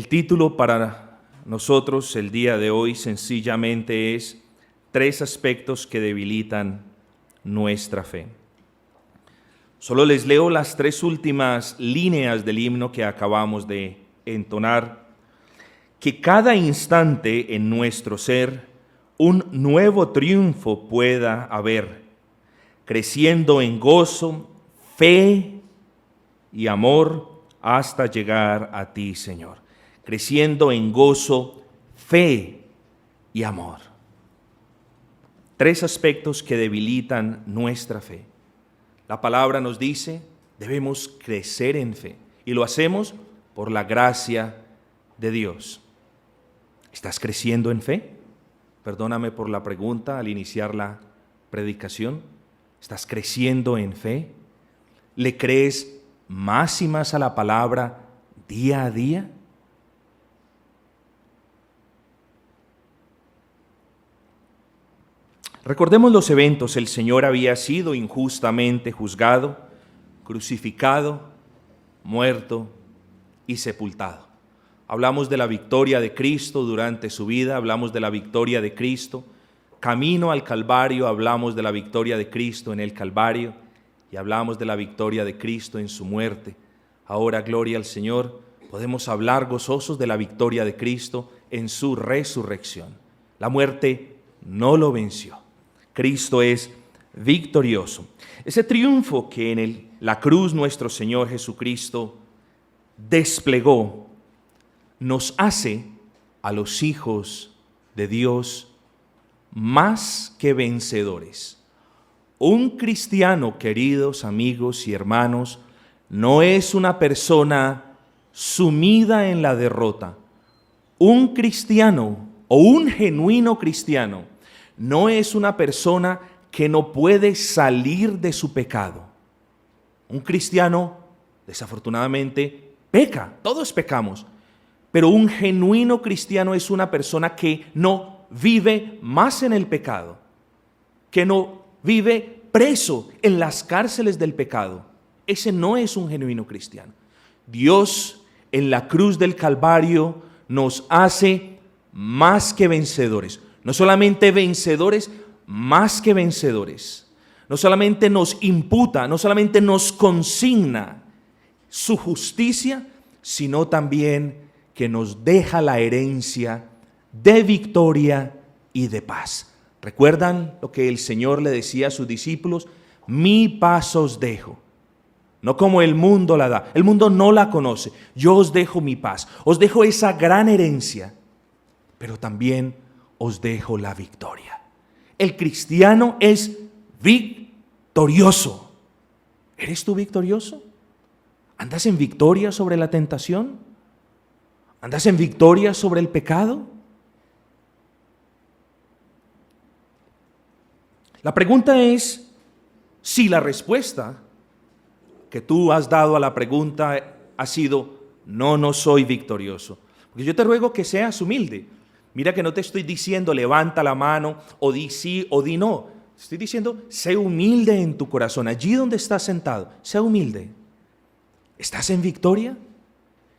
El título para nosotros el día de hoy sencillamente es 3 aspectos que debilitan nuestra fe. Solo les leo las 3 últimas líneas del himno que acabamos de entonar. Que cada instante en nuestro ser un nuevo triunfo pueda haber, creciendo en gozo, fe y amor hasta llegar a ti, Señor. Creciendo en gozo, fe y amor. 3 aspectos que debilitan nuestra fe. La palabra nos dice, debemos crecer en fe, y lo hacemos por la gracia de Dios. ¿Estás creciendo en fe? Perdóname por la pregunta al iniciar la predicación. ¿Estás creciendo en fe? ¿Le crees más y más a la palabra día a día? Recordemos los eventos. El Señor había sido injustamente juzgado, crucificado, muerto y sepultado. Hablamos de la victoria de Cristo durante su vida, hablamos de la victoria de Cristo. Camino al Calvario, hablamos de la victoria de Cristo en el Calvario y hablamos de la victoria de Cristo en su muerte. Ahora, gloria al Señor, podemos hablar gozosos de la victoria de Cristo en su resurrección. La muerte no lo venció. Cristo es victorioso. Ese triunfo que en la cruz nuestro Señor Jesucristo desplegó nos hace a los hijos de Dios más que vencedores. Un cristiano, queridos amigos y hermanos, no es una persona sumida en la derrota. Un cristiano o un genuino cristiano no es una persona que no puede salir de su pecado. Un cristiano, desafortunadamente, peca, todos pecamos, pero un genuino cristiano es una persona que no vive más en el pecado, que no vive preso en las cárceles del pecado. Ese no es un genuino cristiano. Dios en la cruz del Calvario nos hace más que vencedores. No solamente vencedores, más que vencedores. No solamente nos imputa, no solamente nos consigna su justicia, sino también que nos deja la herencia de victoria y de paz. ¿Recuerdan lo que el Señor le decía a sus discípulos? Mi paz os dejo, no como el mundo la da. El mundo no la conoce. Yo os dejo mi paz, os dejo esa gran herencia, pero también os dejo la victoria. El cristiano es victorioso. ¿Eres tú victorioso? ¿Andas en victoria sobre la tentación? ¿Andas en victoria sobre el pecado? La pregunta es si la respuesta que tú has dado a la pregunta ha sido no soy victorioso. Porque yo te ruego que seas humilde. Mira que no te estoy diciendo levanta la mano o di sí o di no. Estoy diciendo sé humilde en tu corazón. Allí donde estás sentado, sé humilde. ¿Estás en victoria?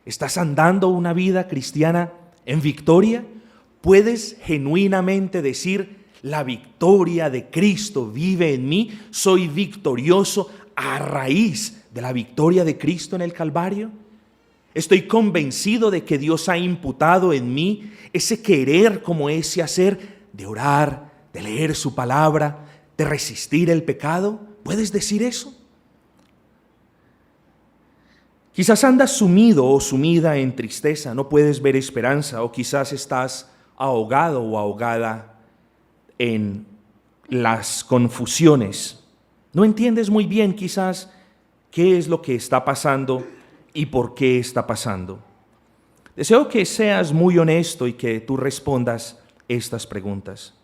¿Estás andando una vida cristiana en victoria? ¿Puedes genuinamente decir la victoria de Cristo vive en mí? ¿Soy victorioso a raíz de la victoria de Cristo en el Calvario? Estoy convencido de que Dios ha imputado en mí ese querer como ese hacer de orar, de leer su palabra, de resistir el pecado. ¿Puedes decir eso? Quizás andas sumido o sumida en tristeza, no puedes ver esperanza, o quizás estás ahogado o ahogada en las confusiones. No entiendes muy bien quizás qué es lo que está pasando y por qué está pasando. Deseo que seas muy honesto y que tú respondas estas preguntas.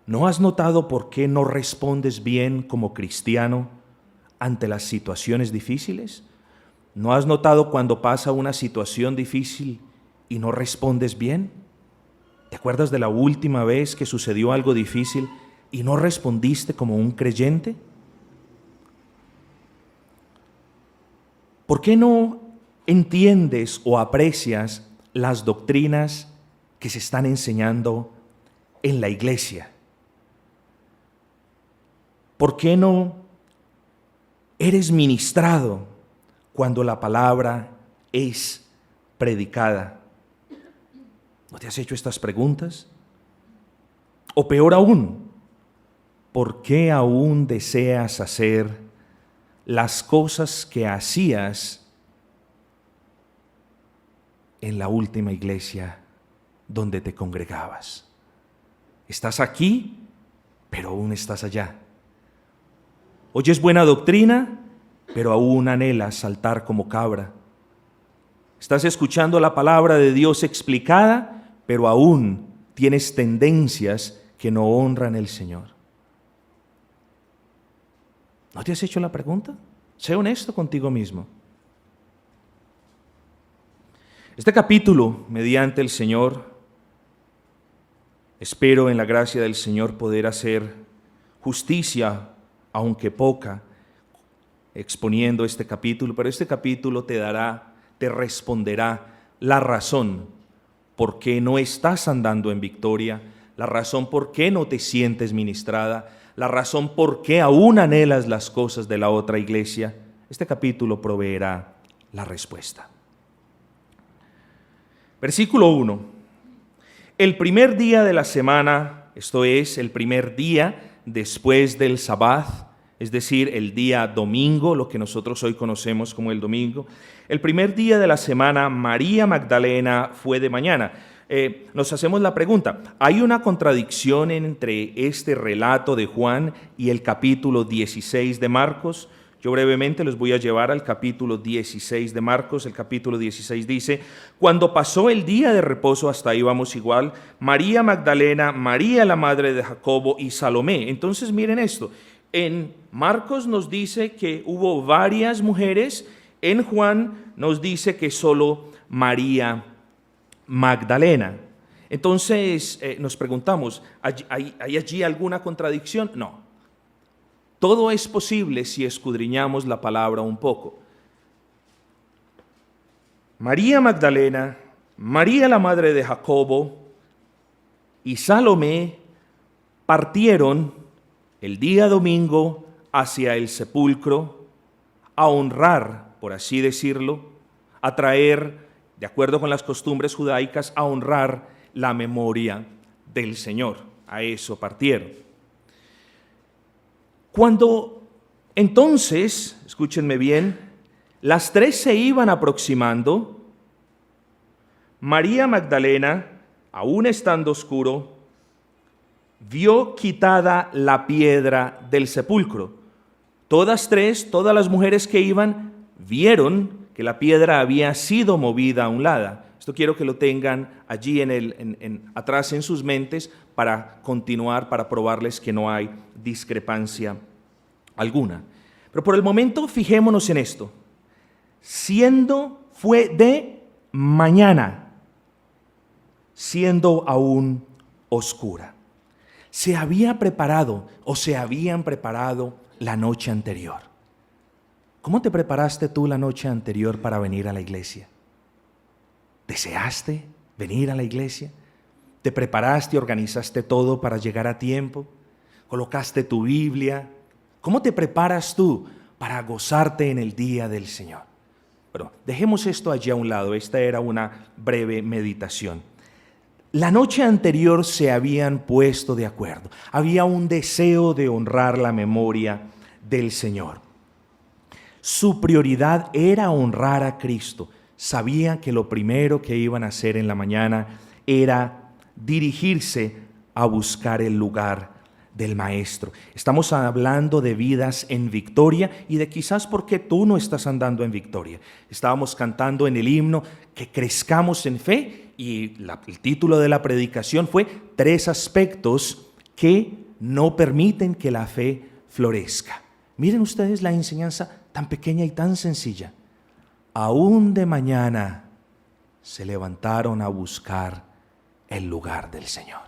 ¿No has notado por qué no respondes bien como cristiano ante las situaciones difíciles? ¿No has notado cuando pasa una situación difícil y no respondes bien? ¿Te acuerdas de la última vez que sucedió algo difícil y no respondiste como un creyente? ¿Por qué no entiendes o aprecias las doctrinas que se están enseñando en la iglesia? ¿Por qué no eres ministrado cuando la palabra es predicada? ¿No te has hecho estas preguntas? O peor aún, ¿por qué aún deseas hacer las cosas que hacías en la última iglesia donde te congregabas? Estás aquí, pero aún estás allá. Oyes buena doctrina, pero aún anhelas saltar como cabra. Estás escuchando la palabra de Dios explicada, pero aún tienes tendencias que no honran al Señor. ¿No te has hecho la pregunta? Sé honesto contigo mismo. Este capítulo, mediante el Señor, espero en la gracia del Señor poder hacer justicia, aunque poca, exponiendo este capítulo, pero este capítulo te responderá la razón por qué no estás andando en victoria, la razón por qué no te sientes ministrada, la razón por qué aún anhelas las cosas de la otra iglesia. Este capítulo proveerá la respuesta. Versículo 1. El primer día de la semana, esto es, el primer día después del Sabbat, es decir, el día domingo, lo que nosotros hoy conocemos como el domingo, el primer día de la semana, María Magdalena fue de mañana. Nos hacemos la pregunta, ¿hay una contradicción entre este relato de Juan y el capítulo 16 de Marcos? Yo brevemente les voy a llevar al capítulo 16 de Marcos. El capítulo 16 dice: cuando pasó el día de reposo, hasta ahí vamos igual, María Magdalena, María la madre de Jacobo y Salomé. Entonces miren esto, en Marcos nos dice que hubo varias mujeres, en Juan nos dice que solo María Magdalena. Entonces nos preguntamos, ¿hay allí alguna contradicción? No. Todo es posible si escudriñamos la palabra un poco. María Magdalena, María la madre de Jacobo y Salomé partieron el día domingo hacia el sepulcro a honrar, por así decirlo, a traer, de acuerdo con las costumbres judaicas, a honrar la memoria del Señor. A eso partieron. Cuando entonces, escúchenme bien, las tres se iban aproximando, María Magdalena, aún estando oscuro, vio quitada la piedra del sepulcro. Todas las mujeres que iban, vieron que la piedra había sido movida a un lado. Esto quiero que lo tengan allí atrás en sus mentes para continuar, para probarles que no hay discrepancia alguna. Pero por el momento fijémonos en esto. Fue de mañana, siendo aún oscura. Se habían preparado la noche anterior. ¿Cómo te preparaste tú la noche anterior para venir a la iglesia? ¿Deseaste venir a la iglesia? ¿Te preparaste, organizaste todo para llegar a tiempo? ¿Colocaste tu Biblia? ¿Cómo te preparas tú para gozarte en el día del Señor? Bueno, dejemos esto allí a un lado. Esta era una breve meditación. La noche anterior se habían puesto de acuerdo. Había un deseo de honrar la memoria del Señor. Su prioridad era honrar a Cristo. Sabían que lo primero que iban a hacer en la mañana era dirigirse a buscar el lugar del Maestro. Estamos hablando de vidas en victoria y de quizás por qué tú no estás andando en victoria. Estábamos cantando en el himno que crezcamos en fe y el título de la predicación fue 3 aspectos que no permiten que la fe florezca. Miren ustedes la enseñanza tan pequeña y tan sencilla. Aún de mañana se levantaron a buscar el lugar del Señor.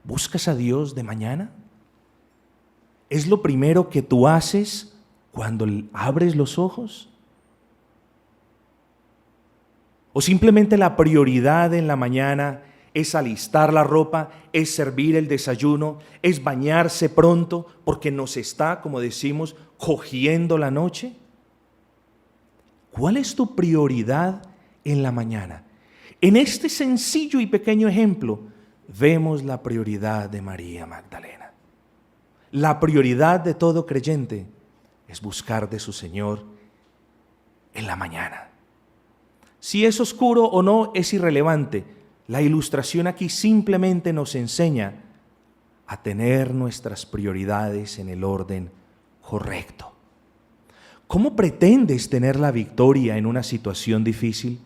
¿Buscas a Dios de mañana? ¿Es lo primero que tú haces cuando abres los ojos? ¿O simplemente la prioridad en la mañana es alistar la ropa, es servir el desayuno, es bañarse pronto porque nos está, como decimos, cogiendo la noche? ¿Cuál es tu prioridad en la mañana? En este sencillo y pequeño ejemplo vemos la prioridad de María Magdalena. La prioridad de todo creyente es buscar de su Señor en la mañana. Si es oscuro o no es irrelevante. La ilustración aquí simplemente nos enseña a tener nuestras prioridades en el orden correcto. ¿Cómo pretendes tener la victoria en una situación difícil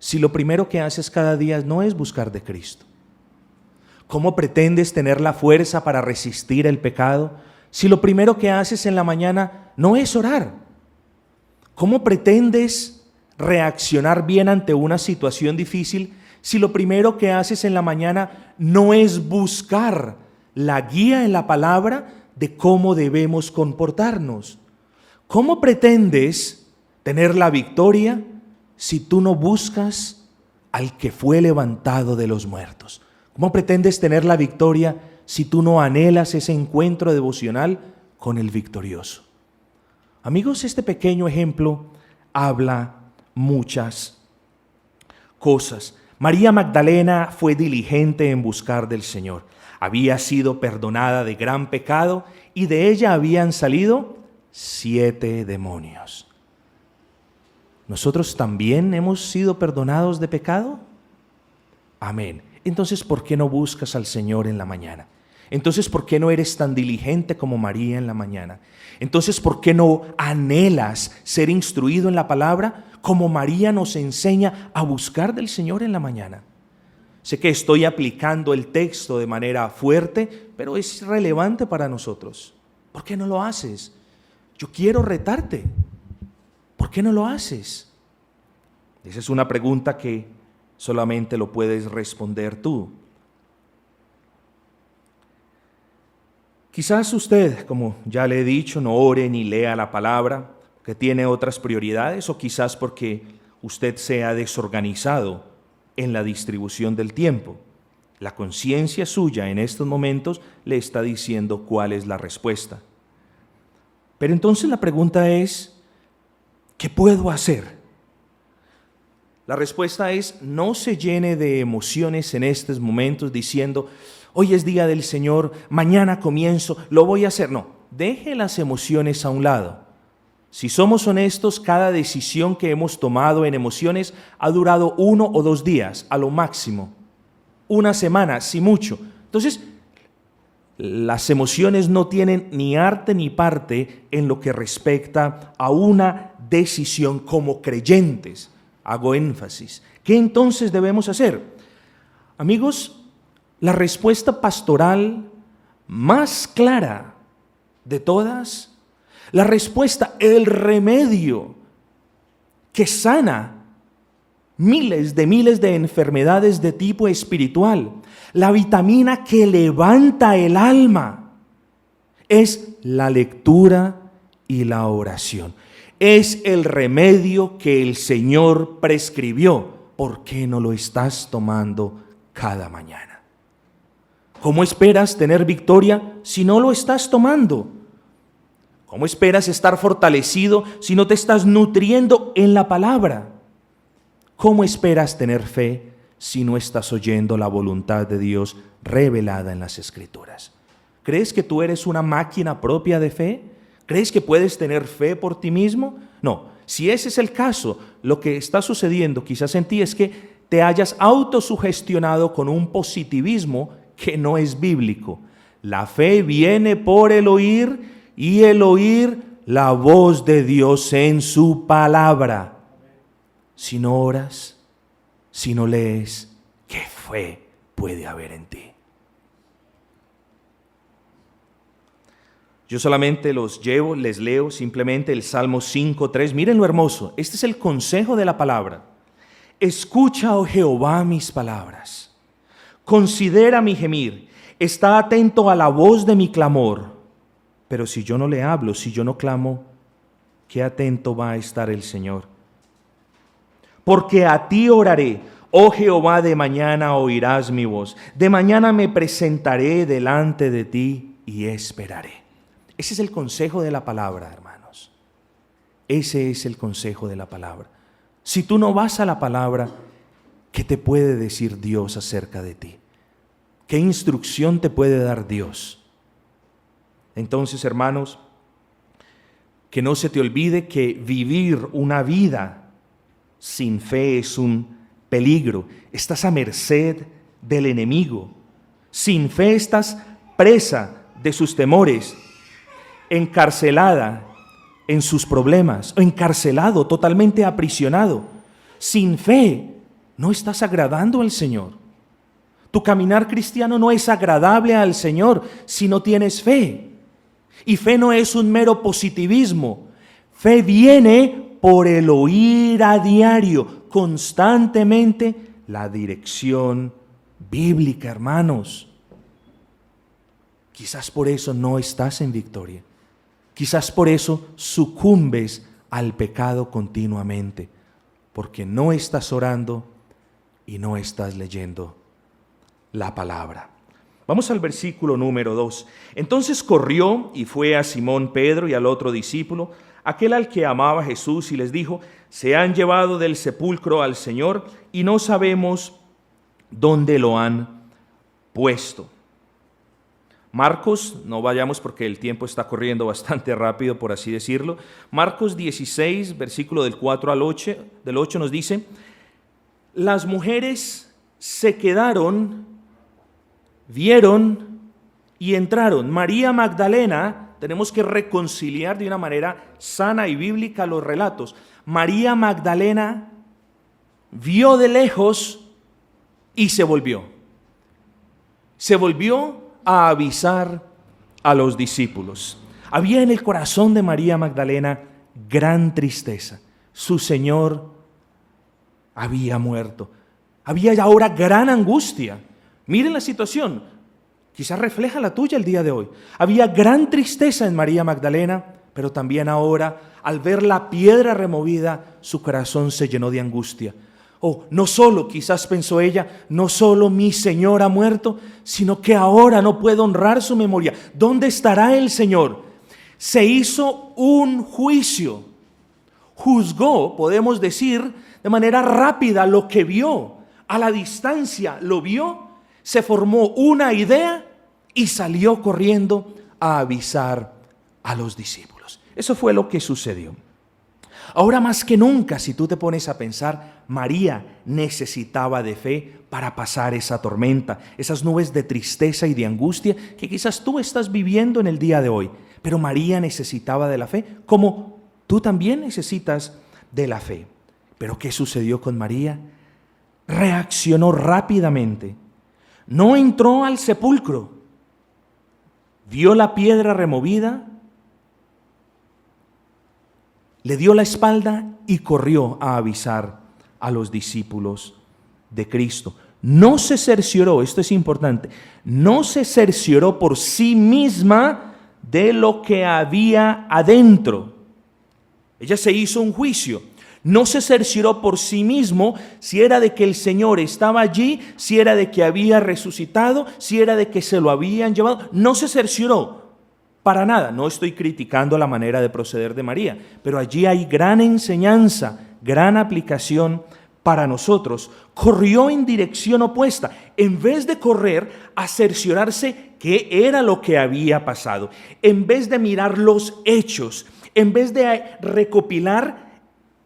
si lo primero que haces cada día no es buscar de Cristo? ¿Cómo pretendes tener la fuerza para resistir el pecado si lo primero que haces en la mañana no es orar? ¿Cómo pretendes reaccionar bien ante una situación difícil si lo primero que haces en la mañana no es buscar la guía en la palabra de cómo debemos comportarnos? ¿Cómo pretendes tener la victoria si tú no buscas al que fue levantado de los muertos? ¿Cómo pretendes tener la victoria si tú no anhelas ese encuentro devocional con el victorioso? Amigos, este pequeño ejemplo habla muchas cosas. María Magdalena fue diligente en buscar del Señor. Había sido perdonada de gran pecado y de ella habían salido 7 demonios. ¿Nosotros también hemos sido perdonados de pecado? Amén. Entonces, ¿por qué no buscas al Señor en la mañana? Entonces, ¿por qué no eres tan diligente como María en la mañana? Entonces, ¿por qué no anhelas ser instruido en la palabra como María nos enseña a buscar del Señor en la mañana? Sé que estoy aplicando el texto de manera fuerte, pero es relevante para nosotros. ¿Por qué no lo haces? Yo quiero retarte. ¿Por qué no lo haces? Esa es una pregunta que solamente lo puedes responder tú. Quizás usted, como ya le he dicho, no ore ni lea la palabra, que tiene otras prioridades, o quizás porque usted sea desorganizado en la distribución del tiempo. La conciencia suya en estos momentos le está diciendo cuál es la respuesta. Pero entonces la pregunta es, ¿qué puedo hacer? La respuesta es, no se llene de emociones en estos momentos diciendo, hoy es día del Señor, mañana comienzo, lo voy a hacer. No, deje las emociones a un lado. Si somos honestos, cada decisión que hemos tomado en emociones ha durado 1 o 2 días, a lo máximo. 1 semana, si mucho. Entonces, las emociones no tienen ni arte ni parte en lo que respecta a una decisión como creyentes. Hago énfasis. ¿Qué entonces debemos hacer? Amigos, la respuesta pastoral más clara de todas, la respuesta, el remedio que sana miles de enfermedades de tipo espiritual, la vitamina que levanta el alma, es la lectura y la oración. Es el remedio que el Señor prescribió. ¿Por qué no lo estás tomando cada mañana? ¿Cómo esperas tener victoria si no lo estás tomando? ¿Cómo esperas estar fortalecido si no te estás nutriendo en la palabra? ¿Cómo esperas tener fe si no estás oyendo la voluntad de Dios revelada en las Escrituras? ¿Crees que tú eres una máquina propia de fe? ¿Crees que puedes tener fe por ti mismo? No, si ese es el caso, lo que está sucediendo quizás en ti es que te hayas autosugestionado con un positivismo que no es bíblico. La fe viene por el oír y el oír la voz de Dios en su palabra. Si no oras, si no lees, ¿qué fe puede haber en ti? Yo solamente les leo simplemente el Salmo 5:3. Miren lo hermoso. Este es el consejo de la palabra. Escucha, oh Jehová, mis palabras. Considera mi gemir. Está atento a la voz de mi clamor. Pero si yo no le hablo, si yo no clamo, ¿qué atento va a estar el Señor? Porque a ti oraré, oh Jehová, de mañana oirás mi voz. De mañana me presentaré delante de ti y esperaré. Ese es el consejo de la palabra, hermanos. Ese es el consejo de la palabra. Si tú no vas a la palabra, ¿qué te puede decir Dios acerca de ti? ¿Qué instrucción te puede dar Dios? Entonces, hermanos, que no se te olvide que vivir una vida sin fe es un peligro. Estás a merced del enemigo. Sin fe estás presa de sus temores, encarcelada en sus problemas, o encarcelado, totalmente aprisionado. Sin fe no estás agradando al Señor. Tu caminar cristiano no es agradable al Señor si no tienes fe. Y fe no es un mero positivismo. Fe viene por el oír a diario, constantemente, la dirección bíblica, hermanos. Quizás por eso no estás en victoria. Quizás por eso sucumbes al pecado continuamente, porque no estás orando y no estás leyendo la palabra. Vamos al versículo número 2. Entonces corrió y fue a Simón Pedro y al otro discípulo, aquel al que amaba Jesús, y les dijo: se han llevado del sepulcro al Señor y no sabemos dónde lo han puesto. Marcos, no vayamos porque el tiempo está corriendo bastante rápido, por así decirlo. Marcos 16, versículo del 4 al 8, del 8 nos dice: las mujeres se quedaron, vieron y entraron. María Magdalena, tenemos que reconciliar de una manera sana y bíblica los relatos. María Magdalena vio de lejos y se volvió. Se volvió a avisar a los discípulos. Había en el corazón de María Magdalena gran tristeza. Su Señor había muerto. Había ahora gran angustia. Miren la situación, quizás refleja la tuya el día de hoy. Había gran tristeza en María Magdalena, pero también ahora, al ver la piedra removida, su corazón se llenó de angustia. Oh, no solo, quizás pensó ella, no solo mi Señor ha muerto, sino que ahora no puedo honrar su memoria. ¿Dónde estará el Señor? Se hizo un juicio. Juzgó, podemos decir, de manera rápida lo que vio. A la distancia lo vio, se formó una idea y salió corriendo a avisar a los discípulos. Eso fue lo que sucedió. Ahora más que nunca, si tú te pones a pensar, María necesitaba de fe para pasar esa tormenta, esas nubes de tristeza y de angustia que quizás tú estás viviendo en el día de hoy. Pero María necesitaba de la fe, como tú también necesitas de la fe. ¿Pero qué sucedió con María? Reaccionó rápidamente. No entró al sepulcro. Vio la piedra removida, le dio la espalda y corrió a avisar a los discípulos de Cristo. No se cercioró, esto es importante, no se cercioró por sí misma de lo que había adentro. Ella se hizo un juicio. No se cercioró por sí mismo si era de que el Señor estaba allí, si era de que había resucitado, si era de que se lo habían llevado. No se cercioró. Para nada, no estoy criticando la manera de proceder de María, pero allí hay gran enseñanza, gran aplicación para nosotros. Corrió en dirección opuesta, en vez de correr a cerciorarse qué era lo que había pasado, en vez de mirar los hechos, en vez de recopilar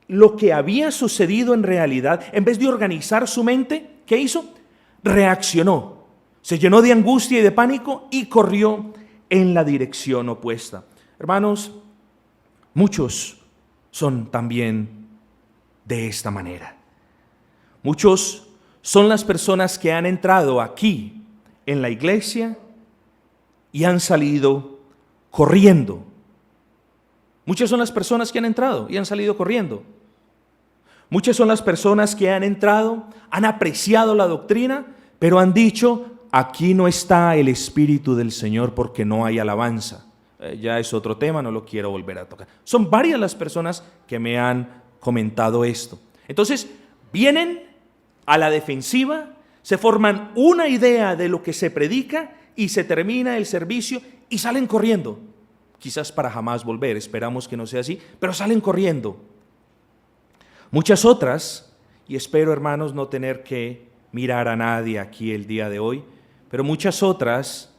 lo que había sucedido en realidad, en vez de organizar su mente, ¿qué hizo? Reaccionó, se llenó de angustia y de pánico y corrió en la dirección opuesta. Hermanos, muchos son también de esta manera. Muchos son las personas que han entrado aquí en la iglesia y han salido corriendo. Muchas son las personas que han entrado y han salido corriendo. Muchas son las personas que han entrado, han apreciado la doctrina, pero han dicho: aquí no está el Espíritu del Señor porque no hay alabanza. Ya es otro tema, no lo quiero volver a tocar. Son varias las personas que me han comentado esto. Entonces, Vienen a la defensiva, se forman una idea de lo que se predica y se termina el servicio y salen corriendo. Quizás para jamás volver, esperamos que no sea así, pero salen corriendo. Muchas otras, y espero, hermanos, no tener que mirar a nadie aquí el día de hoy, pero muchas otras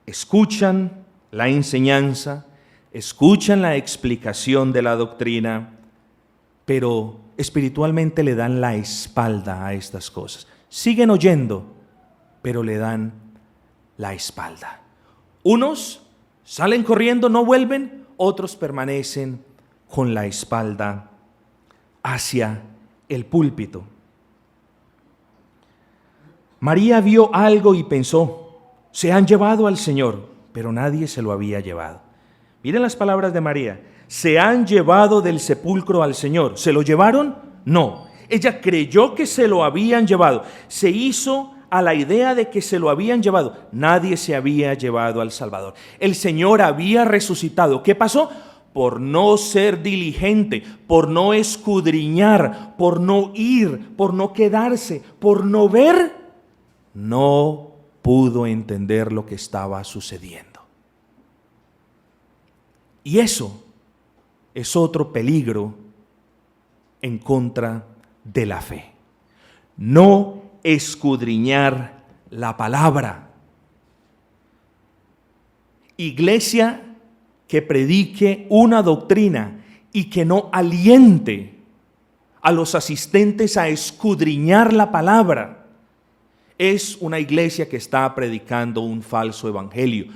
escuchan la enseñanza, escuchan la explicación de la doctrina, pero espiritualmente le dan la espalda a estas cosas. Siguen oyendo, pero le dan la espalda. Unos salen corriendo, no vuelven, otros permanecen con la espalda hacia el púlpito. María vio algo y pensó, se han llevado al Señor, pero nadie se lo había llevado. Miren las palabras de María, se han llevado del sepulcro al Señor. ¿Se lo llevaron? No. Ella creyó que se lo habían llevado. Se hizo a la idea de que se lo habían llevado. Nadie se había llevado al Salvador. El Señor había resucitado. ¿Qué pasó? Por no ser diligente, por no escudriñar, por no ir, por no quedarse, por no ver, no pudo entender lo que estaba sucediendo. Y eso es otro peligro en contra de la fe. No escudriñar la palabra. Iglesia que predique una doctrina y que no aliente a los asistentes a escudriñar la palabra, es una iglesia que está predicando un falso evangelio.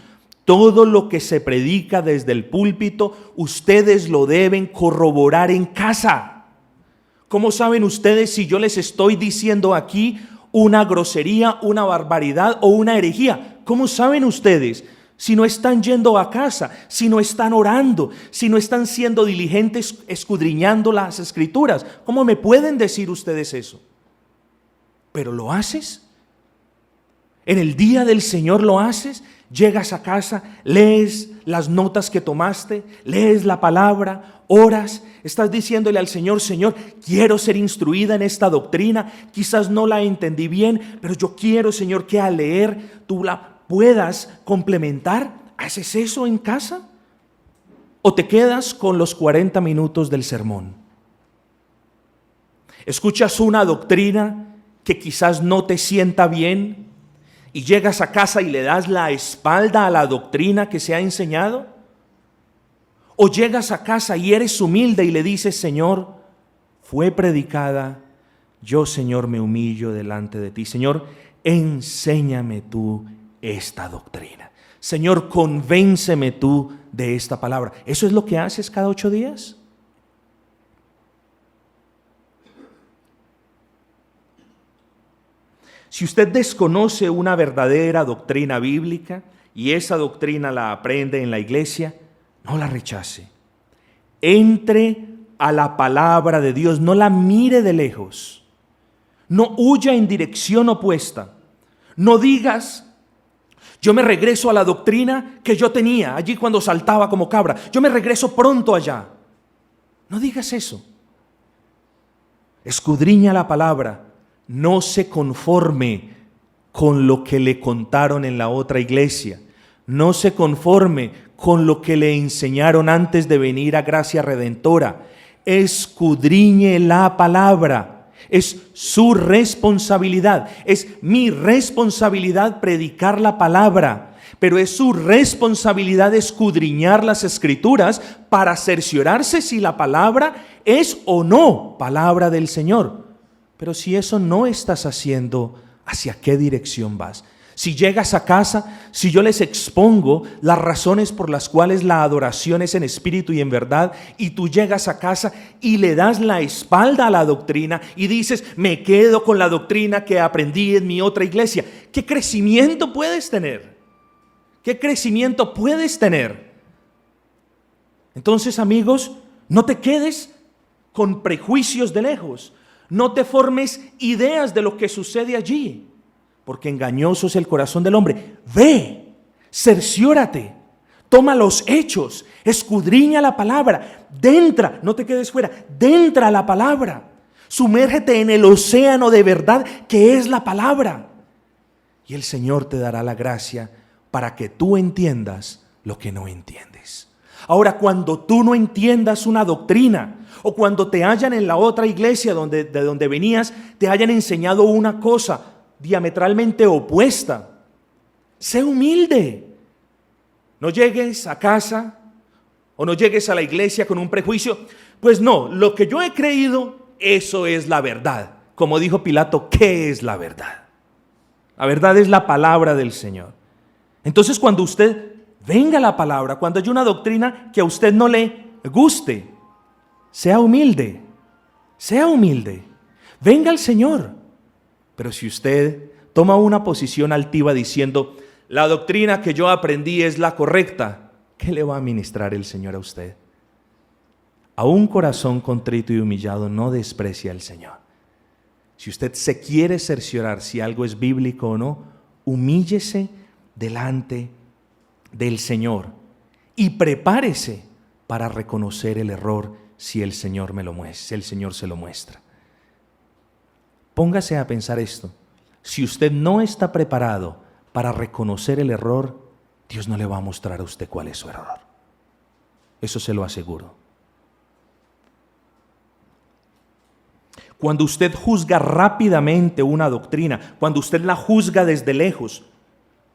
Todo lo que se predica desde el púlpito, ustedes lo deben corroborar en casa. ¿Cómo saben ustedes si yo les estoy diciendo aquí una grosería, una barbaridad o una herejía? ¿Cómo saben ustedes si no están yendo a casa, si no están orando, si no están siendo diligentes escudriñando las Escrituras? ¿Cómo me pueden decir ustedes eso? ¿Pero lo haces? ¿En el día del Señor lo haces? Llegas a casa, lees las notas que tomaste, lees la palabra, oras, estás diciéndole al Señor, Señor, quiero ser instruida en esta doctrina, quizás no la entendí bien, pero yo quiero, Señor, que al leer tú la puedas complementar. ¿Haces eso en casa? ¿O te quedas con los 40 minutos del sermón? ¿Escuchas una doctrina que quizás no te sienta bien y llegas a casa y le das la espalda a la doctrina que se ha enseñado? ¿O llegas a casa y eres humilde y le dices, Señor, fue predicada, yo, Señor, me humillo delante de ti. Señor, enséñame tú esta doctrina. Señor, convénceme tú de esta palabra. ¿Eso es lo que haces cada 8 días? Si usted desconoce una verdadera doctrina bíblica y esa doctrina la aprende en la iglesia, no la rechace. Entre a la palabra de Dios, no la mire de lejos. No huya en dirección opuesta. No digas, yo me regreso a la doctrina que yo tenía allí cuando saltaba como cabra. Yo me regreso pronto allá. No digas eso. Escudriña la palabra. No se conforme con lo que le contaron en la otra iglesia. No se conforme con lo que le enseñaron antes de venir a Gracia Redentora. Escudriñe la palabra. Es su responsabilidad. Es mi responsabilidad predicar la palabra. Pero es su responsabilidad escudriñar las Escrituras para cerciorarse si la palabra es o no palabra del Señor. Pero si eso no estás haciendo, ¿hacia qué dirección vas? Si llegas a casa, si yo les expongo las razones por las cuales la adoración es en espíritu y en verdad, y tú llegas a casa y le das la espalda a la doctrina y dices, me quedo con la doctrina que aprendí en mi otra iglesia, ¿qué crecimiento puedes tener? ¿Qué crecimiento puedes tener? Entonces, amigos, no te quedes con prejuicios de lejos. No te formes ideas de lo que sucede allí, porque engañoso es el corazón del hombre. Ve, cerciórate, toma los hechos, escudriña la palabra, dentra, no te quedes fuera, dentra la palabra. Sumérgete en el océano de verdad que es la palabra. Y el Señor te dará la gracia para que tú entiendas lo que no entiendes. Ahora, cuando tú no entiendas una doctrina, o cuando te hayan en la otra iglesia de donde venías, te hayan enseñado una cosa diametralmente opuesta, sé humilde. No llegues a casa o no llegues a la iglesia con un prejuicio. Pues no, lo que yo he creído, eso es la verdad. Como dijo Pilato, ¿qué es la verdad? La verdad es la palabra del Señor. Entonces, cuando usted venga a la palabra, cuando haya una doctrina que a usted no le guste, sea humilde, venga al Señor. Pero si usted toma una posición altiva diciendo, la doctrina que yo aprendí es la correcta, ¿qué le va a ministrar el Señor a usted? A un corazón contrito y humillado no desprecia al Señor. Si usted se quiere cerciorar si algo es bíblico o no, humíllese delante del Señor y prepárese para reconocer el error si el Señor si el Señor se lo muestra. Póngase a pensar esto. Si usted no está preparado para reconocer el error, Dios no le va a mostrar a usted cuál es su error. Eso se lo aseguro. Cuando usted juzga rápidamente una doctrina, cuando usted la juzga desde lejos,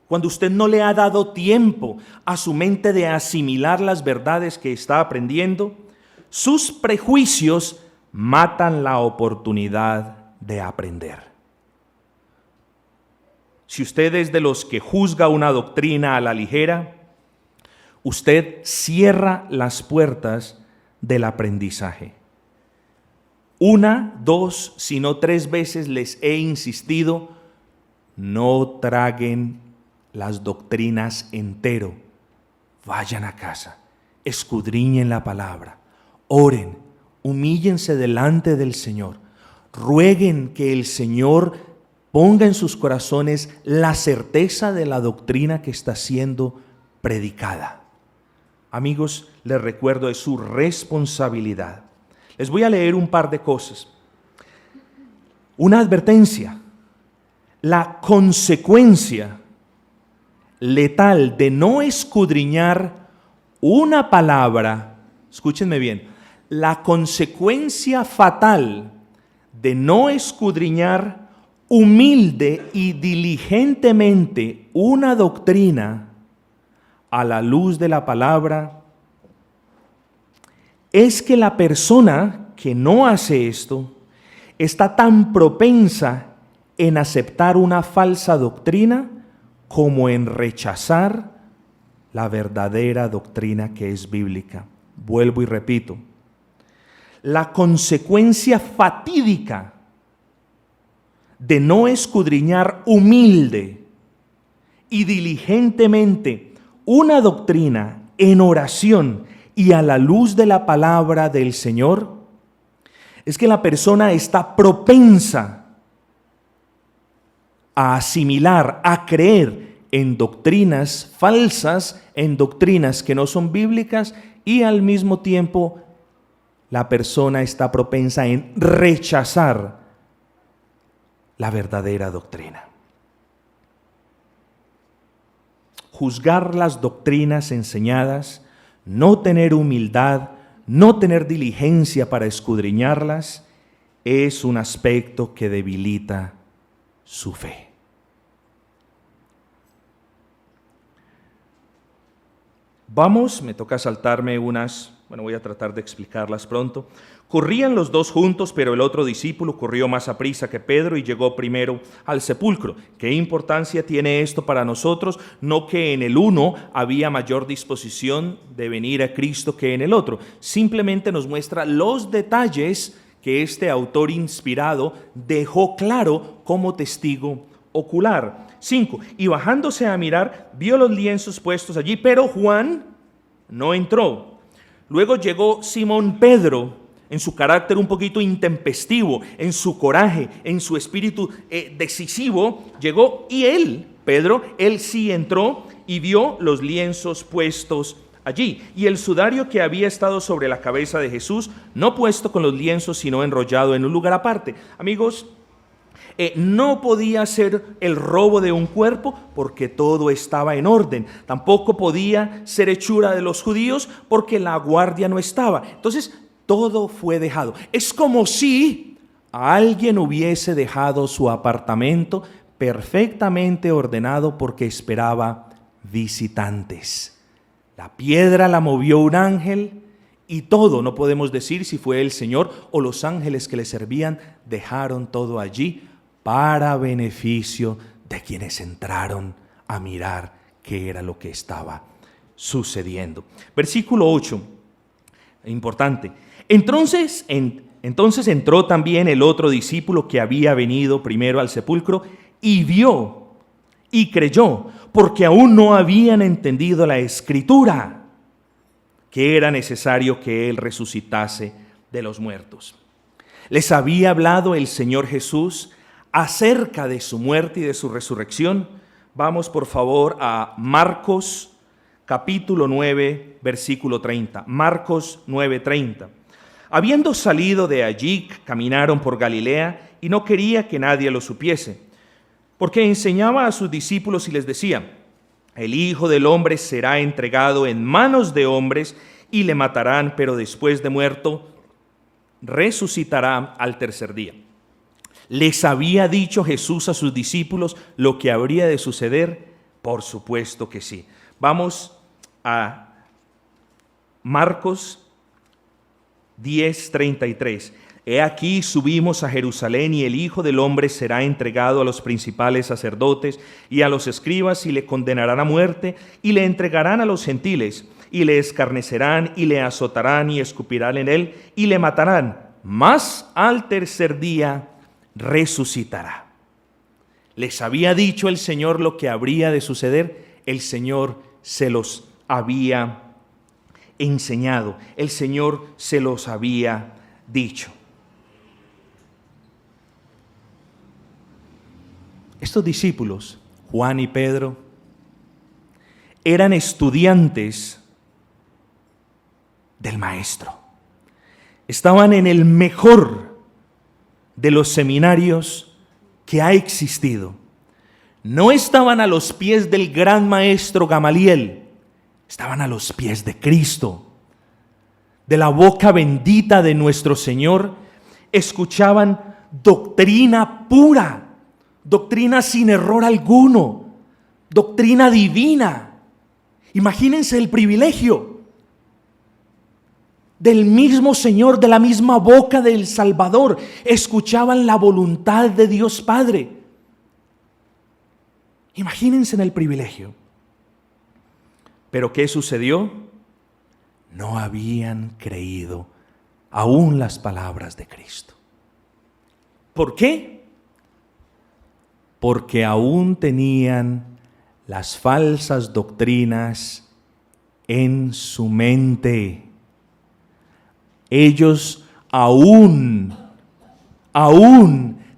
cuando usted no le ha dado tiempo a su mente de asimilar las verdades que está aprendiendo, sus prejuicios matan la oportunidad de aprender. Si usted es de los que juzga una doctrina a la ligera, usted cierra las puertas del aprendizaje. 1, 2, si no 3 veces les he insistido, no traguen las doctrinas entero. Vayan a casa, escudriñen la palabra, oren, humíllense delante del Señor, rueguen que el Señor ponga en sus corazones la certeza de la doctrina que está siendo predicada. Amigos, les recuerdo, es su responsabilidad. Les voy a leer un par de cosas. Una advertencia. La consecuencia letal de no escudriñar una palabra, escúchenme bien, la consecuencia fatal de no escudriñar humilde y diligentemente una doctrina a la luz de la palabra es que la persona que no hace esto está tan propensa en aceptar una falsa doctrina como en rechazar la verdadera doctrina que es bíblica. Vuelvo y repito, la consecuencia fatídica de no escudriñar humilde y diligentemente una doctrina en oración y a la luz de la palabra del Señor, es que la persona está propensa a asimilar, a creer en doctrinas falsas, en doctrinas que no son bíblicas, y al mismo tiempo la persona está propensa en rechazar la verdadera doctrina. Juzgar las doctrinas enseñadas, no tener humildad, no tener diligencia para escudriñarlas, es un aspecto que debilita su fe. Me toca saltarme unas, voy a tratar de explicarlas pronto. Corrían los dos juntos, pero el otro discípulo corrió más aprisa que Pedro y llegó primero al sepulcro. ¿Qué importancia tiene esto para nosotros? No que en el uno había mayor disposición de venir a Cristo que en el otro. Simplemente nos muestra los detalles que este autor inspirado dejó claro como testigo ocular. 5. Y bajándose a mirar, vio los lienzos puestos allí, pero Juan no entró. Luego llegó Simón Pedro, en su carácter un poquito intempestivo, en su coraje, en su espíritu decisivo, llegó y Pedro, él sí entró y vio los lienzos puestos allí, y el sudario que había estado sobre la cabeza de Jesús, no puesto con los lienzos, sino enrollado en un lugar aparte. Amigos, no podía ser el robo de un cuerpo porque todo estaba en orden. Tampoco podía ser hechura de los judíos porque la guardia no estaba. Entonces, todo fue dejado. Es como si alguien hubiese dejado su apartamento perfectamente ordenado porque esperaba visitantes. La piedra la movió un ángel y todo, no podemos decir si fue el Señor o los ángeles que le servían, dejaron todo allí para beneficio de quienes entraron a mirar qué era lo que estaba sucediendo. Versículo 8, importante. Entonces entró también el otro discípulo que había venido primero al sepulcro y vio y creyó, porque aún no habían entendido la Escritura, que era necesario que Él resucitase de los muertos. Les había hablado el Señor Jesús acerca de su muerte y de su resurrección. Vamos por favor a Marcos capítulo 9, versículo 30. Marcos 9:30. Habiendo salido de allí, caminaron por Galilea y no quería que nadie lo supiese, porque enseñaba a sus discípulos y les decía: el Hijo del Hombre será entregado en manos de hombres y le matarán, pero después de muerto resucitará al tercer día. ¿Les había dicho Jesús a sus discípulos lo que habría de suceder? Por supuesto que sí. Vamos a Marcos 10:33. He aquí subimos a Jerusalén y el Hijo del Hombre será entregado a los principales sacerdotes y a los escribas y le condenarán a muerte y le entregarán a los gentiles y le escarnecerán y le azotarán y escupirán en él y le matarán, mas al tercer día resucitará. ¿Les había dicho el Señor lo que habría de suceder? El Señor se los había enseñado, el Señor se los había dicho. Estos discípulos, Juan y Pedro, eran estudiantes del Maestro. Estaban en el mejor de los seminarios que ha existido. No estaban a los pies del gran maestro Gamaliel, estaban a los pies de Cristo. De la boca bendita de nuestro Señor escuchaban doctrina pura, doctrina sin error alguno, doctrina divina. Imagínense el privilegio del mismo Señor, de la misma boca del Salvador. Escuchaban la voluntad de Dios Padre. Imagínense en el privilegio. Pero ¿qué sucedió? No habían creído aún las palabras de Cristo. ¿Por qué? Porque aún tenían las falsas doctrinas en su mente. Ellos aún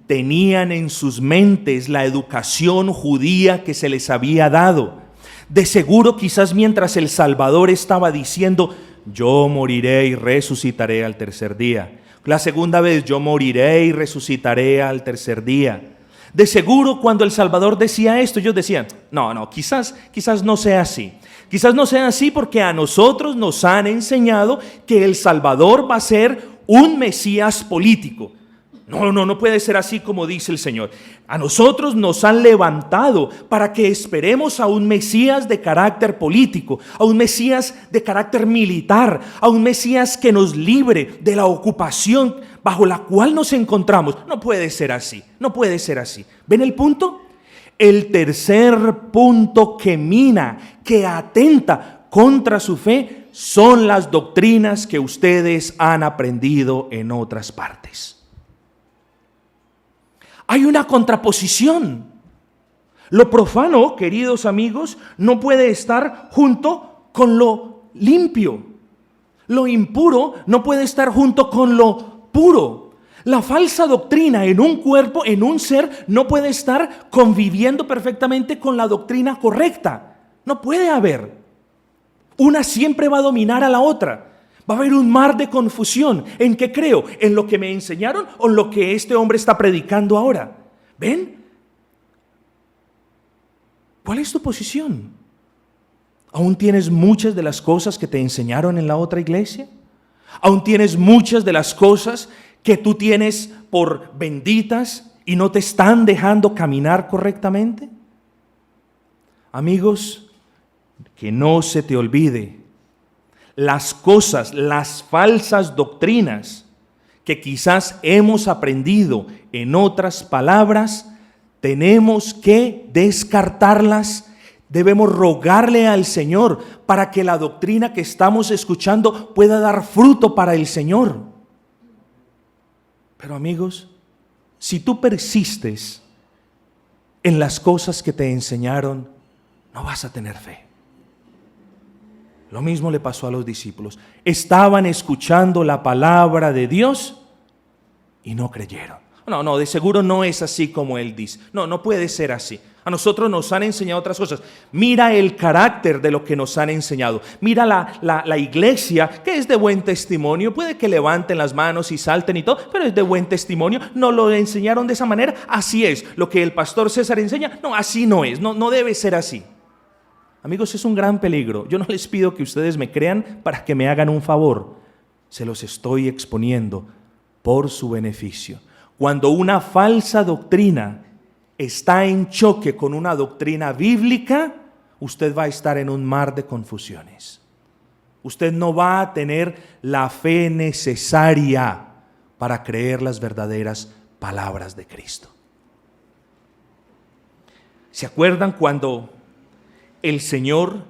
tenían en sus mentes la educación judía que se les había dado. De seguro, quizás mientras el Salvador estaba diciendo: yo moriré y resucitaré al tercer día. La segunda vez: yo moriré y resucitaré al tercer día. De seguro, cuando el Salvador decía esto, ellos decían: no, quizás no sea así. Quizás no sea así porque a nosotros nos han enseñado que el Salvador va a ser un Mesías político. No puede ser así como dice el Señor. A nosotros nos han levantado para que esperemos a un Mesías de carácter político, a un Mesías de carácter militar, a un Mesías que nos libre de la ocupación bajo la cual nos encontramos. No puede ser así, no puede ser así. ¿Ven el punto? El tercer punto que mina, que atenta contra su fe, son las doctrinas que ustedes han aprendido en otras partes. Hay una contraposición. Lo profano, queridos amigos, no puede estar junto con lo limpio. Lo impuro no puede estar junto con lo puro. La falsa doctrina en un cuerpo, en un ser, no puede estar conviviendo perfectamente con la doctrina correcta. No puede haber. Una siempre va a dominar a la otra. Va a haber un mar de confusión. ¿En qué creo? ¿En lo que me enseñaron o en lo que este hombre está predicando ahora? ¿Ven? ¿Cuál es tu posición? ¿Aún tienes muchas de las cosas que te enseñaron en la otra iglesia? ¿Aún tienes muchas de las cosas que tú tienes por benditas y no te están dejando caminar correctamente? Amigos, que no se te olvide, las cosas, las falsas doctrinas que quizás hemos aprendido en otras palabras, tenemos que descartarlas. Debemos rogarle al Señor para que la doctrina que estamos escuchando pueda dar fruto para el Señor. Pero amigos, si tú persistes en las cosas que te enseñaron, no vas a tener fe. Lo mismo le pasó a los discípulos. Estaban escuchando la palabra de Dios y no creyeron. No, de seguro no es así como él dice. No puede ser así. A nosotros nos han enseñado otras cosas. Mira el carácter de lo que nos han enseñado. Mira la iglesia, que es de buen testimonio. Puede que levanten las manos y salten y todo, pero es de buen testimonio. No lo enseñaron de esa manera. Así es. Lo que el pastor César enseña, no, así no es. No debe ser así. Amigos, es un gran peligro. Yo no les pido que ustedes me crean para que me hagan un favor. Se los estoy exponiendo por su beneficio. Cuando una falsa doctrina está en choque con una doctrina bíblica, usted va a estar en un mar de confusiones. Usted no va a tener la fe necesaria para creer las verdaderas palabras de Cristo. ¿Se acuerdan cuando el Señor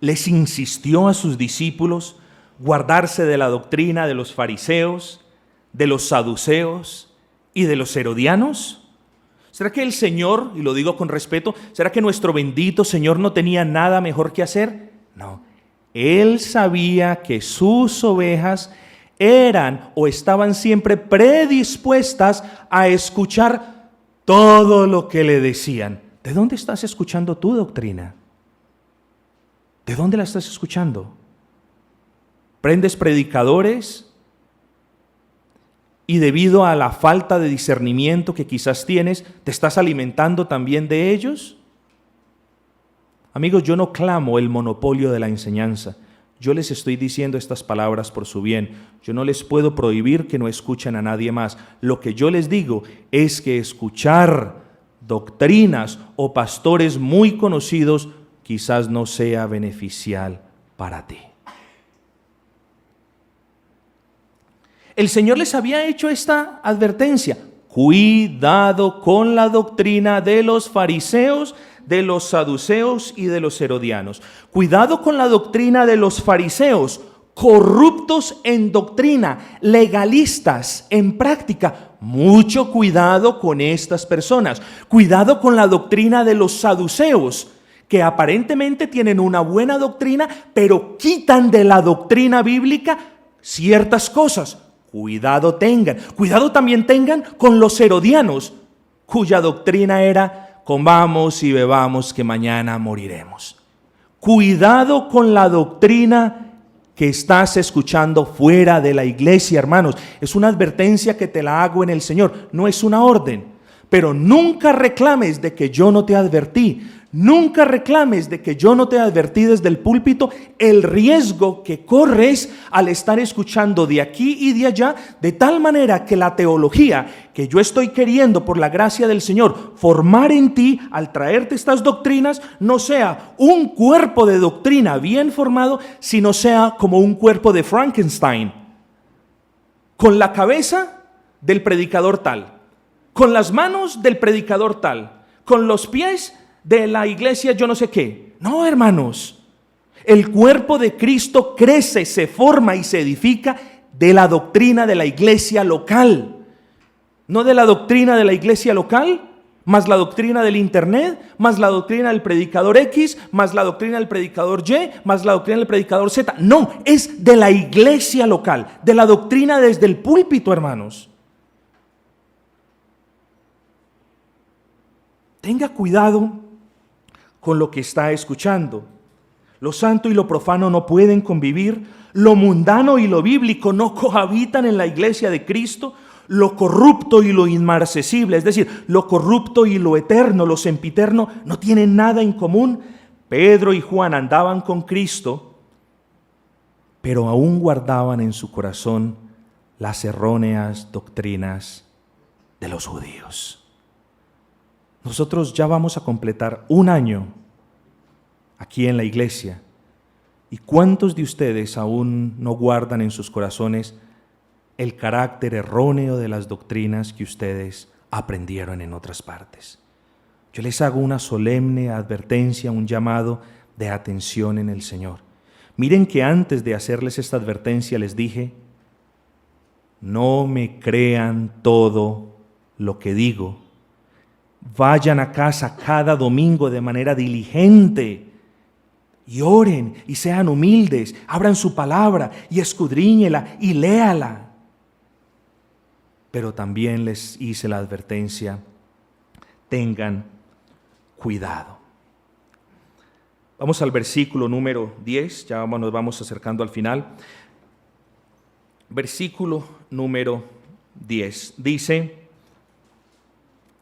les insistió a sus discípulos guardarse de la doctrina de los fariseos, de los saduceos y de los herodianos? ¿Será que el Señor, y lo digo con respeto, será que nuestro bendito Señor no tenía nada mejor que hacer? No. Él sabía que sus ovejas eran o estaban siempre predispuestas a escuchar todo lo que le decían. ¿De dónde estás escuchando tu doctrina? ¿De dónde la estás escuchando? ¿Prendes predicadores y debido a la falta de discernimiento que quizás tienes, te estás alimentando también de ellos? Amigos, yo no clamo el monopolio de la enseñanza. Yo les estoy diciendo estas palabras por su bien. Yo no les puedo prohibir que no escuchen a nadie más. Lo que yo les digo es que escuchar doctrinas o pastores muy conocidos quizás no sea beneficial para ti. El Señor les había hecho esta advertencia: cuidado con la doctrina de los fariseos, de los saduceos y de los herodianos. Cuidado con la doctrina de los fariseos, corruptos en doctrina, legalistas en práctica. Mucho cuidado con estas personas. Cuidado con la doctrina de los saduceos, que aparentemente tienen una buena doctrina, pero quitan de la doctrina bíblica ciertas cosas. Cuidado también tengan con los herodianos, cuya doctrina era: comamos y bebamos que mañana moriremos. Cuidado con la doctrina que estás escuchando fuera de la iglesia, hermanos. Es una advertencia que te la hago en el Señor, no es una orden. Pero nunca reclames de que yo no te advertí. Nunca reclames de que yo no te advertí desde el púlpito el riesgo que corres al estar escuchando de aquí y de allá, de tal manera que la teología que yo estoy queriendo por la gracia del Señor formar en ti al traerte estas doctrinas no sea un cuerpo de doctrina bien formado, sino sea como un cuerpo de Frankenstein, con la cabeza del predicador tal, con las manos del predicador tal, con los pies de la iglesia yo no sé qué. No, hermanos, el cuerpo de Cristo crece, se forma y se edifica de la doctrina de la iglesia local. No de la doctrina de la iglesia local, más la doctrina del internet, más la doctrina del predicador X, más la doctrina del predicador Y, más la doctrina del predicador Z. No, es de la iglesia local, de la doctrina desde el púlpito, hermanos. Tenga cuidado con lo que está escuchando. Lo santo y lo profano no pueden convivir. Lo mundano y lo bíblico no cohabitan en la iglesia de Cristo. Lo corrupto y lo inmarcesible, es decir, lo corrupto y lo eterno, lo sempiterno, no tienen nada en común. Pedro y Juan andaban con Cristo, pero aún guardaban en su corazón las erróneas doctrinas de los judíos. Nosotros ya vamos a completar un año aquí en la iglesia. ¿Y cuántos de ustedes aún no guardan en sus corazones el carácter erróneo de las doctrinas que ustedes aprendieron en otras partes? Yo les hago una solemne advertencia, un llamado de atención en el Señor. Miren que antes de hacerles esta advertencia les dije: no me crean todo lo que digo. Vayan a casa cada domingo de manera diligente y oren y sean humildes, abran su palabra y escudriñela y léala. Pero también les hice la advertencia: tengan cuidado. Vamos al versículo número 10, ya nos vamos acercando al final. Versículo número 10 dice: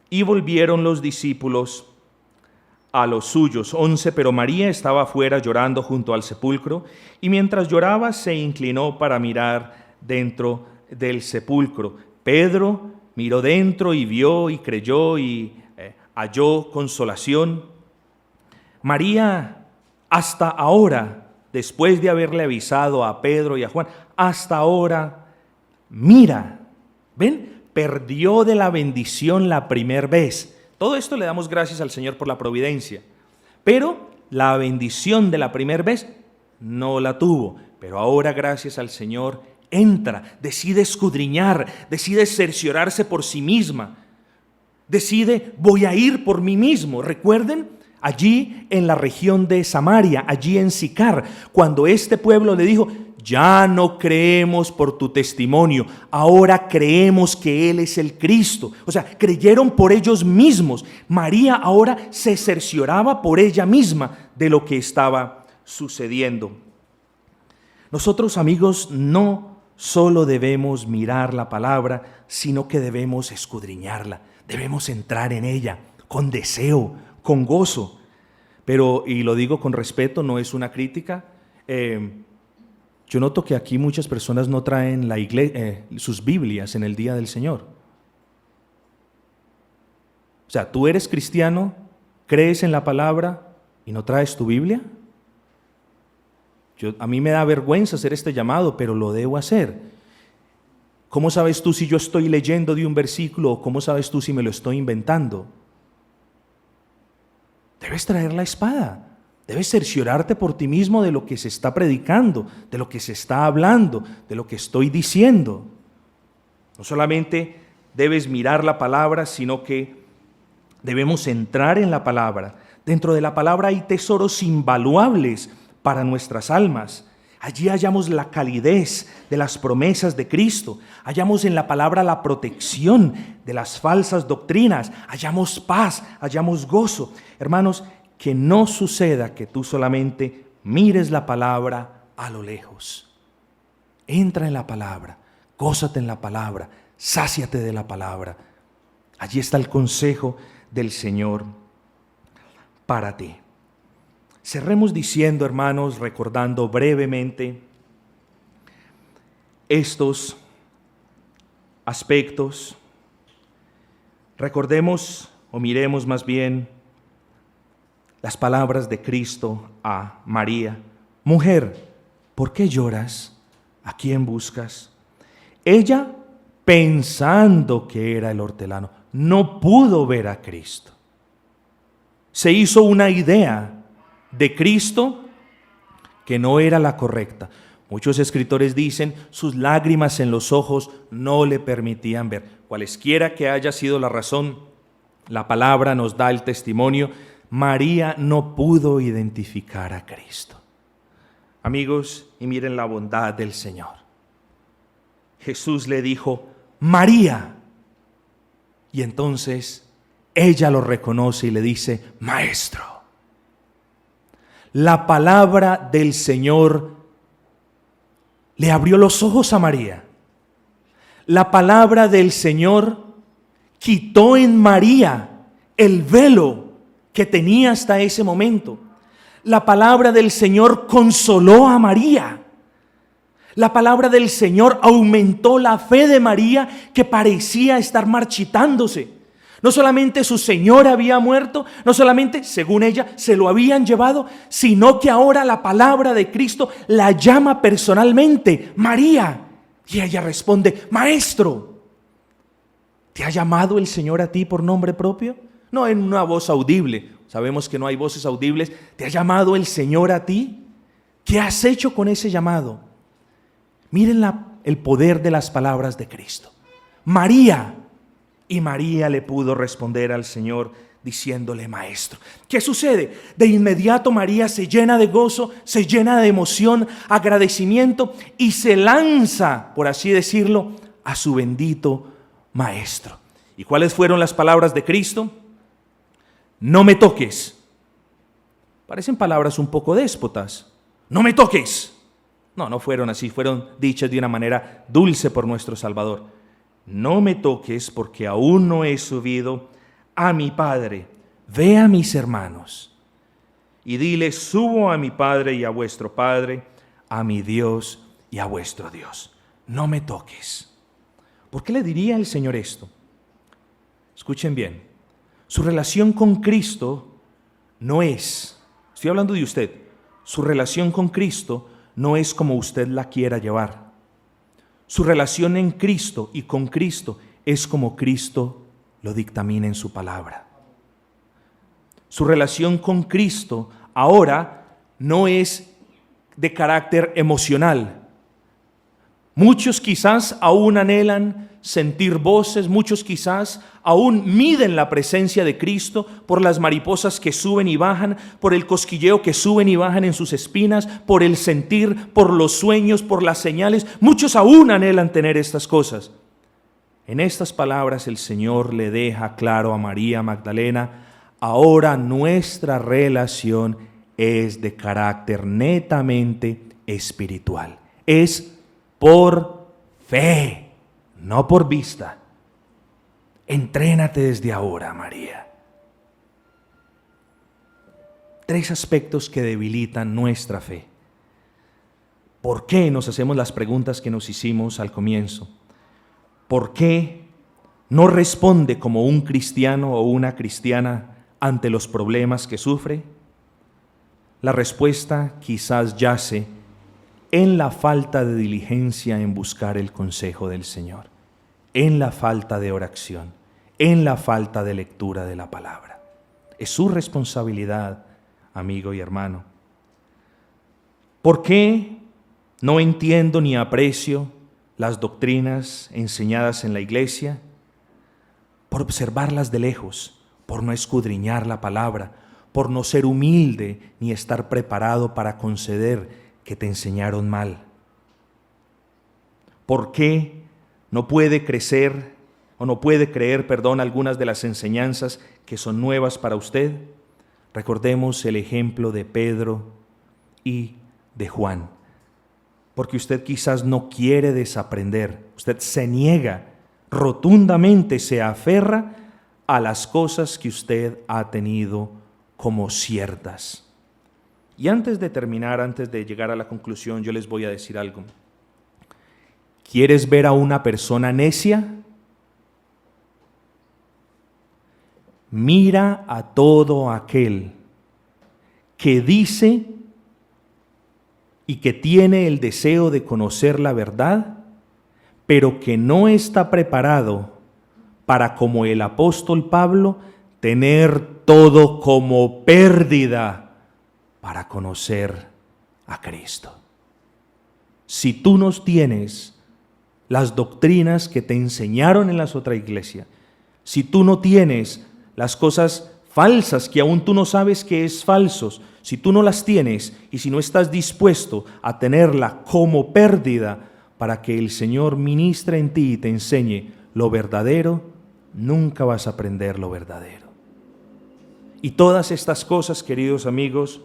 y volvieron los discípulos a los suyos. 11, pero María estaba afuera llorando junto al sepulcro, y mientras lloraba se inclinó para mirar dentro del sepulcro. Pedro miró dentro y vio y creyó y halló consolación. María, hasta ahora, después de haberle avisado a Pedro y a Juan, hasta ahora mira, ¿ven? Perdió de la bendición la primera vez. Todo esto le damos gracias al Señor por la providencia, pero la bendición de la primera vez no la tuvo. Pero ahora, gracias al Señor, entra, decide escudriñar, decide cerciorarse por sí misma, decide: voy a ir por mí mismo. Recuerden, allí en la región de Samaria, allí en Sicar, cuando este pueblo le dijo: ya no creemos por tu testimonio, ahora creemos que Él es el Cristo. O sea, creyeron por ellos mismos. María ahora se cercioraba por ella misma de lo que estaba sucediendo. Nosotros, amigos, no solo debemos mirar la palabra, sino que debemos escudriñarla, debemos entrar en ella con deseo, con gozo. Pero, y lo digo con respeto, no es una crítica, yo noto que aquí muchas personas no traen sus Biblias en el día del Señor. O sea, ¿tú eres cristiano, crees en la palabra y no traes tu Biblia? A mí me da vergüenza hacer este llamado, pero lo debo hacer. ¿Cómo sabes tú si yo estoy leyendo de un versículo o cómo sabes tú si me lo estoy inventando? Debes traer la espada. Debes cerciorarte por ti mismo de lo que se está predicando, de lo que se está hablando, de lo que estoy diciendo. No solamente debes mirar la palabra, sino que debemos entrar en la palabra. Dentro de la palabra hay tesoros invaluables para nuestras almas. Allí hallamos la calidez de las promesas de Cristo. Hallamos en la palabra la protección de las falsas doctrinas. Hallamos paz, hallamos gozo. Hermanos, que no suceda que tú solamente mires la palabra a lo lejos. Entra en la palabra, gózate en la palabra, sáciate de la palabra. Allí está el consejo del Señor para ti. Cerremos diciendo, hermanos, recordando brevemente estos aspectos. Recordemos, o miremos más bien, las palabras de Cristo a María: mujer, ¿por qué lloras? ¿A quién buscas? Ella, pensando que era el hortelano, no pudo ver a Cristo. Se hizo una idea de Cristo que no era la correcta. Muchos escritores dicen: sus lágrimas en los ojos no le permitían ver. Cualesquiera que haya sido la razón, la palabra nos da el testimonio: María no pudo identificar a Cristo. Amigos, y miren la bondad del Señor. Jesús le dijo: María. Y entonces ella lo reconoce y le dice: Maestro. La palabra del Señor le abrió los ojos a María. La palabra del Señor quitó en María el velo que tenía hasta ese momento. La palabra del Señor consoló a María. La palabra del Señor aumentó la fe de María, que parecía estar marchitándose. No solamente su Señor había muerto, no solamente, según ella, se lo habían llevado, sino que ahora la palabra de Cristo la llama personalmente, María. Y ella responde, Maestro. ¿Te ha llamado el Señor a ti por nombre propio? No en una voz audible. Sabemos que no hay voces audibles. ¿Te ha llamado el Señor a ti? ¿Qué has hecho con ese llamado? Miren el poder de las palabras de Cristo. María. Y María le pudo responder al Señor diciéndole, Maestro. ¿Qué sucede? De inmediato María se llena de gozo, se llena de emoción, agradecimiento y se lanza, por así decirlo, a su bendito Maestro. ¿Y cuáles fueron las palabras de Cristo? No me toques. Parecen palabras un poco déspotas. No me toques. No fueron así, fueron dichas de una manera dulce por nuestro Salvador. No me toques porque aún no he subido a mi Padre. Ve a mis hermanos y dile, subo a mi Padre y a vuestro Padre, a mi Dios y a vuestro Dios. No me toques. ¿Por qué le diría el Señor esto? Escuchen bien, su relación con Cristo no es, estoy hablando de usted, su relación con Cristo no es como usted la quiera llevar. Su relación en Cristo y con Cristo es como Cristo lo dictamina en su palabra. Su relación con Cristo ahora no es de carácter emocional. Muchos quizás aún anhelan sentir voces, muchos quizás aún miden la presencia de Cristo por las mariposas que suben y bajan, por el cosquilleo que suben y bajan en sus espinas, por el sentir, por los sueños, por las señales. Muchos aún anhelan tener estas cosas. En estas palabras el Señor le deja claro a María Magdalena, ahora nuestra relación es de carácter netamente espiritual. Es por fe. No por vista. Entrénate desde ahora, María. 3 aspectos que debilitan nuestra fe. ¿Por qué nos hacemos las preguntas que nos hicimos al comienzo? ¿Por qué no responde como un cristiano o una cristiana ante los problemas que sufre? La respuesta quizás yace en la falta de diligencia en buscar el consejo del Señor, en la falta de oración, en la falta de lectura de la palabra. Es su responsabilidad, amigo y hermano. ¿Por qué no entiendo ni aprecio las doctrinas enseñadas en la iglesia? Por observarlas de lejos, por no escudriñar la palabra, por no ser humilde ni estar preparado para conceder que te enseñaron mal. ¿Por qué no puede creer, algunas de las enseñanzas que son nuevas para usted? Recordemos el ejemplo de Pedro y de Juan. Porque usted quizás no quiere desaprender, usted se niega, rotundamente se aferra a las cosas que usted ha tenido como ciertas. Y antes de terminar, antes de llegar a la conclusión, yo les voy a decir algo. ¿Quieres ver a una persona necia? Mira a todo aquel que dice y que tiene el deseo de conocer la verdad, pero que no está preparado para, como el apóstol Pablo, tener todo como pérdida para conocer a Cristo. Si tú no tienes las doctrinas que te enseñaron en la otra iglesia, si tú no tienes las cosas falsas que aún tú no sabes que es falsos, si tú no las tienes y si no estás dispuesto a tenerla como pérdida para que el Señor ministre en ti y te enseñe lo verdadero, nunca vas a aprender lo verdadero. Y todas estas cosas, queridos amigos,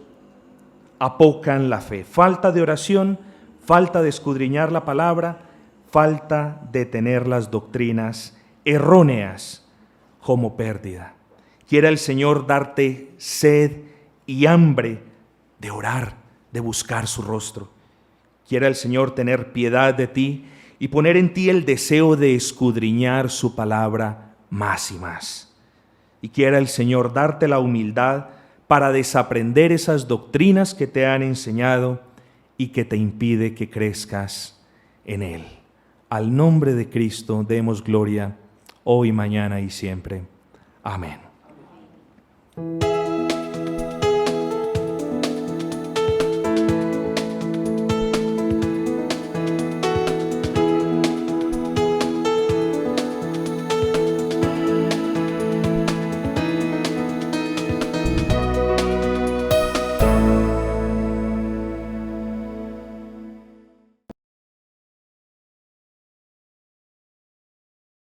apocan la fe. Falta de oración, falta de escudriñar la palabra, falta de tener las doctrinas erróneas como pérdida. Quiera el Señor darte sed y hambre de orar, de buscar su rostro. Quiera el Señor tener piedad de ti y poner en ti el deseo de escudriñar su palabra más y más. Y quiera el Señor darte la humildad para desaprender esas doctrinas que te han enseñado y que te impide que crezcas en Él. Al nombre de Cristo demos gloria hoy, mañana y siempre. Amén.